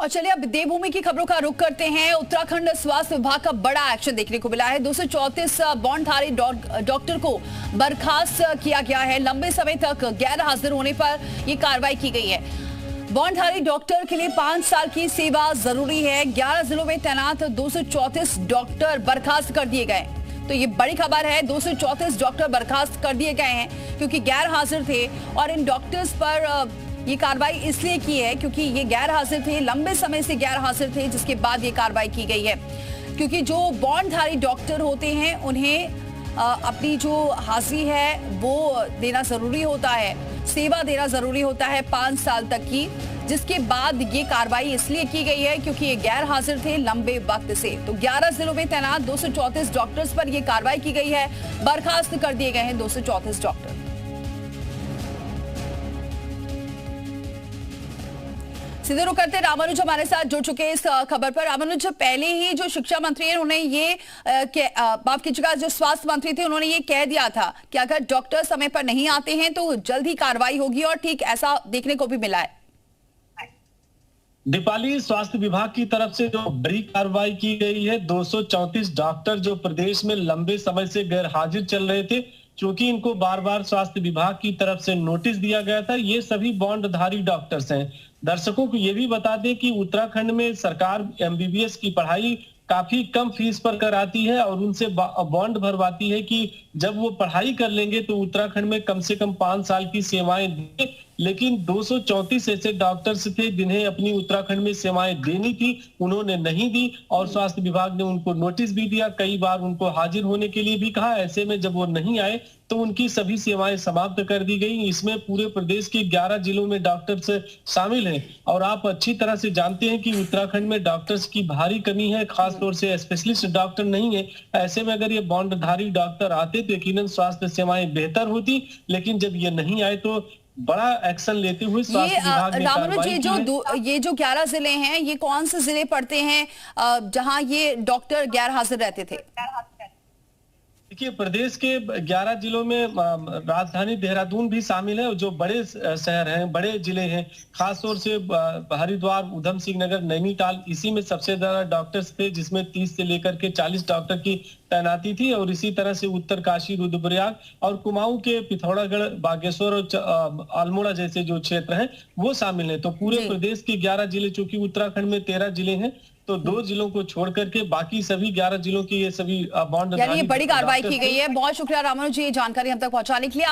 और चलिए अब देवभूमि की खबरों का रुख करते हैं। उत्तराखंड स्वास्थ्य विभाग का बड़ा एक्शन देखने को मिला है। 234 बॉन्डधारी डॉक्टर को बर्खास्त किया गया है। लंबे समय तक गैर हाजिर होने पर यह कार्रवाई की गई है। बॉन्डधारी डॉक्टर के लिए 5 साल की सेवा जरूरी है। 11 जिलों में तैनात 234 डॉक्टर बर्खास्त कर दिए गए। तो ये बड़ी खबर है। 234 डॉक्टर बर्खास्त कर दिए गए हैं क्योंकि गैर हाजिर थे और इन डॉक्टर्स पर ये कार्रवाई इसलिए की है क्योंकि ये गैर हाजिर थे, लंबे समय से गैर हाजिर थे, जिसके बाद ये कार्रवाई की गई है। क्योंकि जो बॉन्डधारी डॉक्टर होते हैं उन्हें अपनी जो हाजिरी है वो देना जरूरी होता है, सेवा देना जरूरी होता है 5 साल तक की, जिसके बाद ये कार्रवाई इसलिए की गई है क्योंकि ये गैर हाजिर थे लंबे वक्त से। तो 11 जिलों में तैनात 234 डॉक्टर्स पर यह कार्रवाई की गई है। बर्खास्त कर दिए गए हैं 234 डॉक्टर। सीधे रुक करते रामानुज हमारे साथ जुड़ चुके हैं इस खबर पर। रामानुज, पहले ही जो शिक्षा मंत्री है उन्होंने ये माफ कीजिएगा, जो स्वास्थ्य मंत्री थे उन्होंने ये कह दिया था कि अगर डॉक्टर समय पर नहीं आते हैं तो जल्द ही कार्रवाई होगी और ठीक ऐसा देखने को भी मिला है। दीपाली, स्वास्थ्य विभाग की तरफ से जो बड़ी कार्रवाई की गई है, 234 डॉक्टर जो प्रदेश में लंबे समय से गैर हाजिर चल रहे थे, क्योंकि इनको बार बार स्वास्थ्य विभाग की तरफ से नोटिस दिया गया था। ये सभी बॉन्डधारी डॉक्टर्स हैं। दर्शकों को ये भी बता दें कि उत्तराखंड में सरकार एमबीबीएस की पढ़ाई काफी कम फीस पर कराती है और उनसे बॉन्ड भरवाती है कि जब वो पढ़ाई कर लेंगे तो उत्तराखंड में कम से कम 5 साल की सेवाएं दें। लेकिन 234 ऐसे डॉक्टर्स थे जिन्हें अपनी उत्तराखंड में सेवाएं देनी थी, उन्होंने नहीं दी और स्वास्थ्य विभाग ने उनको नोटिस भी दिया, कई बार उनको हाजिर होने के लिए भी कहा। ऐसे में जब वो नहीं आए तो उनकी सभी सेवाएं समाप्त कर दी गई। इसमें पूरे प्रदेश के 11 जिलों में डॉक्टर्स शामिल हैं और आप अच्छी तरह से जानते हैं कि उत्तराखंड में डॉक्टर्स की भारी कमी है, खासतौर से स्पेशलिस्ट डॉक्टर नहीं है। ऐसे में अगर ये बॉन्डधारी डॉक्टर आते तो यकीनन स्वास्थ्य सेवाएं बेहतर होती, लेकिन जब ये नहीं आए तो बड़ा एक्शन लेते हुए स्वास्थ्य विभाग ने रामानुज, ये जो 11 जिले हैं, ये कौन से जिले पड़ते हैं जहां ये डॉक्टर गैर हाजिर रहते थे? देखिए, प्रदेश के 11 जिलों में राजधानी देहरादून भी शामिल है। जो बड़े शहर हैं, बड़े जिले हैं, खासतौर से हरिद्वार, उधम सिंह नगर, नैनीताल, इसी में सबसे ज्यादा डॉक्टर्स थे, जिसमें 30 से लेकर के 40 डॉक्टर की तैनाती थी। और इसी तरह से उत्तरकाशी, रुद्रप्रयाग और कुमाऊं के पिथौरागढ़, बागेश्वर और अल्मोड़ा जैसे जो क्षेत्र हैं वो शामिल हैं। तो पूरे प्रदेश के 11 जिले, चूंकि उत्तराखंड में 13 जिले हैं, तो 2 जिलों को छोड़ करके बाकी सभी 11 जिलों की ये सभी बॉन्ड, यानी ये बड़ी कार्रवाई की गई है। बहुत शुक्रिया रामानुज जी, ये जानकारी हम तक पहुंचाने के लिए।